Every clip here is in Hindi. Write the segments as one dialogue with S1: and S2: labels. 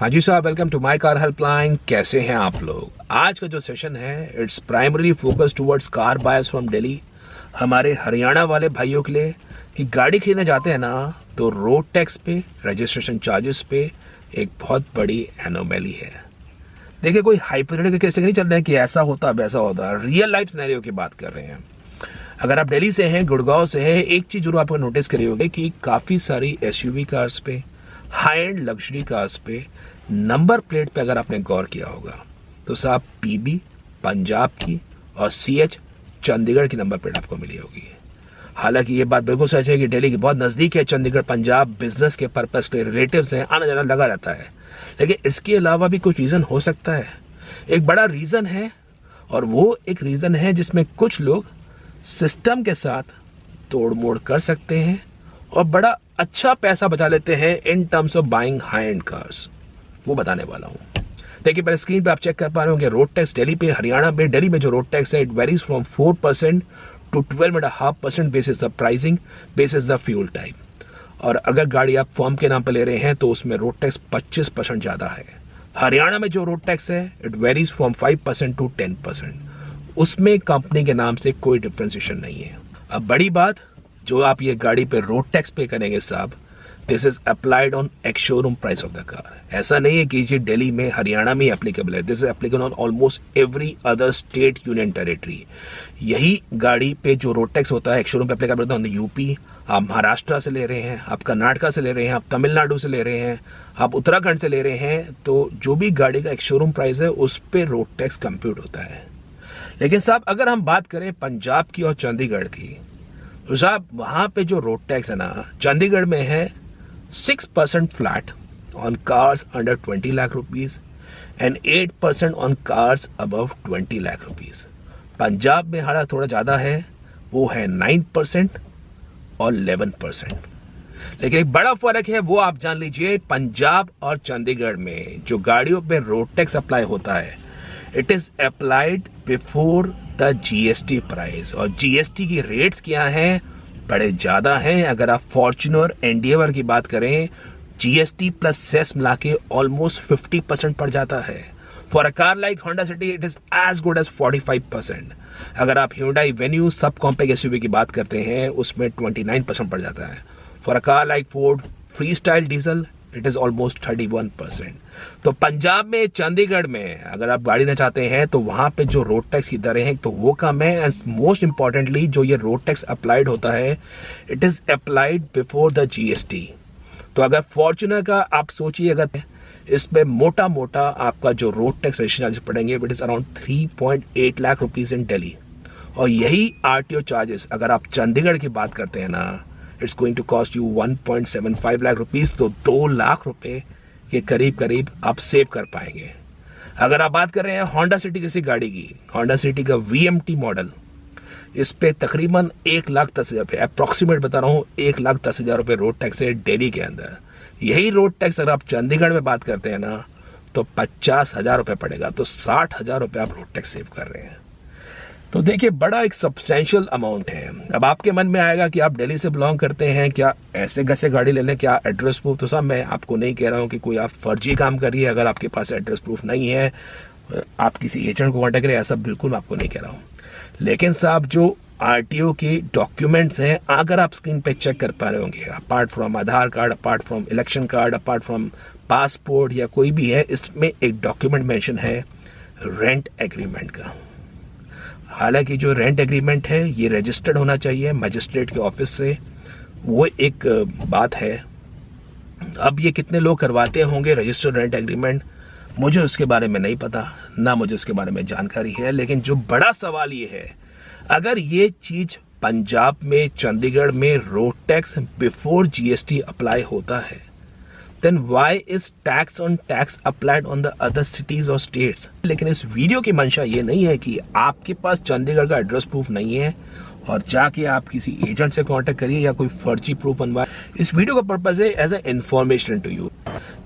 S1: हाँ जी साहब, welcome to my car helpline. कैसे हैं आप लोग? आज का जो सेशन है it's primary focus towards car buyers from Delhi. हमारे हरियाणा वाले भाइयों के लिए कि गाड़ी खरीदने जाते हैं ना, तो रोड टैक्स पे, रजिस्ट्रेशन चार्जेस पे एक बहुत बड़ी एनोमली है। देखिए, कोई हाइपोथेटिकल केस नहीं चल रहा है कि ऐसा होता वैसा होता, रियल लाइफ सिनेरियो की बात कर रहे हैं। अगर आप दिल्ली से हैं, गुड़गांव से हैं, एक चीज़ जरूर आपको नोटिस करी होगी कि काफ़ी सारी एसयूवी कार्स पे, हाई एंड लग्जरी कार्स पे नंबर प्लेट पे अगर आपने गौर किया होगा तो साहब पीबी पंजाब की और सीएच चंडीगढ़ की नंबर प्लेट आपको मिली होगी। हालांकि ये बात बिल्कुल सच है कि दिल्ली के बहुत नज़दीक है चंडीगढ़, पंजाब बिजनेस के पर्पस के रिलेटिव्स हैं, आना जाना लगा रहता है। लेकिन इसके अलावा भी कुछ रीज़न हो सकता है। एक बड़ा रीज़न है, और वो एक रीज़न है जिसमें कुछ लोग सिस्टम के साथ तोड़ मोड़ कर सकते हैं और बड़ा अच्छा पैसा बचा लेते हैं in terms of buying high and cars. वो बताने वाला हूँ। देखिए, पहले स्क्रीन पे आप चेक कर पा रहे होंगे रोड टैक्स दिल्ली पे, हरियाणा पे। दिल्ली में जो रोड टैक्स है it varies from 4% to 12.5% basis the pricing, basis the fuel type. और अगर गाड़ी आप फॉर्म के नाम पे ले रहे हैं तो उसमें रोड टैक्स 25% ज़्यादा है। हरियाणा में जो रोड टैक्स है इट वेरीज फ्रॉम 5% टू 10%। उसमें कंपनी के नाम से कोई डिफ्रेंसिएशन नहीं है। अब बड़ी बात, जो आप ये गाड़ी पे रोड टैक्स पे करेंगे साहब, this is applied on ex showroom price of the car. ऐसा नहीं है कि ये दिल्ली में, हरियाणा में एप्लीकेबल है। This is applicable on almost every other state union territory. यही गाड़ी पे जो रोड टैक्स होता है एक्स शोरूम पे एप्लीकेबल होता है ऑन द यूपी। आप महाराष्ट्र से ले रहे हैं, आप कर्नाटका से ले रहे हैं, आप तमिलनाडु से ले रहे हैं, आप उत्तराखंड से ले रहे हैं, तो जो भी गाड़ी का एक्स शोरूम प्राइस है उस पर रोड टैक्स कंप्यूट होता है। लेकिन साहब अगर हम बात करें पंजाब की और चंडीगढ़ की, तो साहब वहाँ पे जो रोड टैक्स है ना, चंडीगढ़ में है 6% flat on cars under 20 lakh rupees and 8% on cars above 20 lakh rupees. Punjab में हालात थोड़ा ज़्यादा है, वो है 9% और 11%। लेकिन एक बड़ा फर्क है, वो आप जान लीजिए। पंजाब और चंडीगढ़ में जो गाड़ियों पे रोड टैक्स अप्लाई होता है it is applied before the GST price. और जीएसटी की रेट्स क्या हैं? बड़े ज़्यादा हैं। अगर आप फॉर्च्यूनर, एंडिएवर की बात करें, जीएसटी प्लस सेस मिला के ऑलमोस्ट 50% पड़ जाता है। For a car like Honda City it is as good as 45%। अगर आप Hyundai Venue sub compact SUV की बात करते हैं उसमें 29% पड़ जाता है। For a car like Ford Free Style diesel it is almost 31%। तो पंजाब में, चंडीगढ़ में अगर आप गाड़ी लेना चाहते हैं तो वहाँ पे जो रोड टैक्स की दरें हैं तो वो कम है। एंड मोस्ट इंपॉर्टेंटली जो ये रोड टैक्स अप्लाइड होता है it is applied before the GST. तो अगर फॉर्च्यूनर का आप सोचिए, अगर इसमें मोटा मोटा आपका जो रोड टैक्स रजिस्ट्रेशन चार्जेस पड़ेंगे it is around 3.8 lakh rupees in Delhi. और यही आरटीओ चार्जेस अगर आप चंडीगढ़ की बात करते हैं ना, it's going to cost you 1.75 lakh rupees. तो 2 लाख रुपए के करीब करीब आप सेव कर पाएंगे। अगर आप बात कर रहे हैं होंडा सिटी जैसी गाड़ी की, होंडा सिटी का वीएमटी मॉडल, इस पे तकरीबन 1,10,000 रुपये, अप्रॉक्सीमेट बता रहा हूँ, 1,10,000 रुपये रोड टैक्स है दिल्ली के अंदर। यही रोड टैक्स अगर आप चंडीगढ़ में बात करते हैं ना तो 50,000 रुपये पड़ेगा। तो 60,000 रुपये आप रोड टैक्स सेव कर रहे हैं। तो देखिए, बड़ा एक सब्सटेंशियल अमाउंट है। अब आपके मन में आएगा कि आप दिल्ली से बिलोंग करते हैं, क्या ऐसे कैसे गाड़ी ले लें, क्या एड्रेस प्रूफ? तो साहब मैं आपको नहीं कह रहा हूँ कि कोई आप फर्जी काम करिए। अगर आपके पास एड्रेस प्रूफ नहीं है, आप किसी एजेंट को कॉन्टैक्ट करें, ऐसा बिल्कुल मैं आपको नहीं कह रहा हूँ। लेकिन साहब जो आरटीओ के डॉक्यूमेंट्स हैं, अगर आप स्क्रीन पे चेक कर पा रहे होंगे, apart from Aadhaar card, apart from election card, apart from passport या कोई भी है, इसमें एक डॉक्यूमेंट मेंशन है रेंट एग्रीमेंट का। हालांकि जो रेंट एग्रीमेंट है ये रजिस्टर्ड होना चाहिए मजिस्ट्रेट के ऑफिस से, वो एक बात है। अब ये कितने लोग करवाते होंगे रजिस्टर्ड रेंट एग्रीमेंट, मुझे उसके बारे में नहीं पता, ना मुझे उसके बारे में जानकारी है। लेकिन जो बड़ा सवाल ये है, अगर ये चीज़ पंजाब में, चंडीगढ़ में road tax before GST apply होता है, then why is tax on tax applied on the other cities or states? लेकिन इस वीडियो की मंशा ये नहीं है कि आपके पास चंडीगढ़ का एड्रेस प्रूफ नहीं है और जाके आप किसी एजेंट से कांटेक्ट करिए या कोई फर्जी प्रूफ बनवाए। इस वीडियो का पर्पस है as a information to you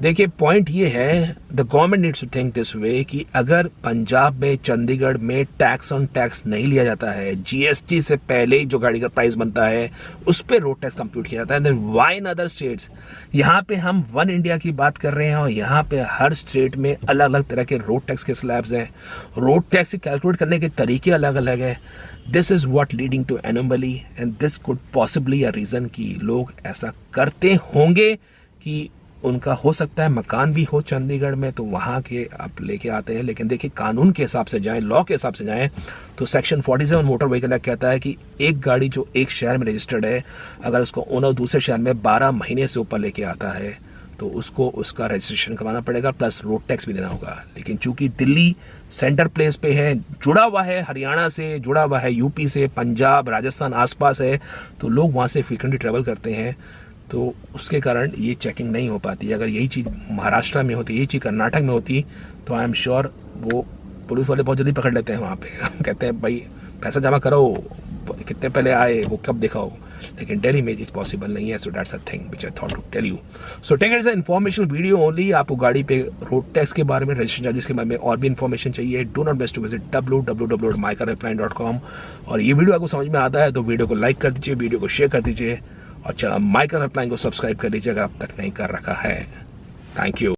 S1: देखिए पॉइंट ये है, the government needs to think this way कि अगर पंजाब में, चंडीगढ़ में टैक्स ऑन टैक्स नहीं लिया जाता है, जीएसटी से पहले जो गाड़ी का प्राइस बनता है उस पर रोड टैक्स कंप्यूट किया जाता है, then why in other states? यहाँ पे हम वन इंडिया की बात कर रहे हैं और यहाँ पे हर स्टेट में अलग अलग तरह के रोड टैक्स के स्लैब्स हैं, रोड टैक्स की कैलकुलेट करने के तरीके अलग अलग हैं। This is what leading to anomaly and this could possibly a reason कि लोग ऐसा करते होंगे कि उनका हो सकता है मकान भी हो चंडीगढ़ में तो वहाँ के आप लेके आते हैं। लेकिन देखिए कानून के हिसाब से जाएं, लॉ के हिसाब से जाएं तो सेक्शन 47 मोटर व्हीकल एक्ट कहता है कि एक गाड़ी जो एक शहर में रजिस्टर्ड है, अगर उसको ओनर दूसरे शहर में 12 महीने से ऊपर लेके आता है तो उसको उसका रजिस्ट्रेशन करवाना पड़ेगा, प्लस रोड टैक्स भी देना होगा। लेकिन चूंकि दिल्ली सेंटर प्लेस पे है, जुड़ा हुआ है हरियाणा से, जुड़ा हुआ है यूपी से, पंजाब, राजस्थान आसपास है, तो लोग वहाँ से फ्रीक्वेंटली ट्रैवल करते हैं, तो उसके कारण ये चेकिंग नहीं हो पाती। अगर यही चीज़ महाराष्ट्र में होती, यही चीज़ कर्नाटक में होती तो आई एम श्योर वो पुलिस वाले बहुत जल्दी पकड़ लेते हैं वहाँ पे कहते हैं भाई पैसा जमा करो, कितने पहले आए, वो कब दिखाओ। लेकिन दिल्ली में ये पॉसिबल नहीं है, so that's a thing which I thought to tell you. So take it as a informational video only. आपको गाड़ी पे रोड टैक्स के बारे में, रजिस्ट्रेशन चार्जेस के बारे में और भी इन्फॉर्मेशन चाहिए, do not miss to visit www.mycarhelpline.com। और ये वीडियो आपको समझ में आता है तो वीडियो को लाइक कर दीजिए, वीडियो को शेयर कर दीजिए और चैनल माई कार हेल्पलाइन को सब्सक्राइब कर लीजिए अगर अब तक नहीं कर रखा है। Thank you.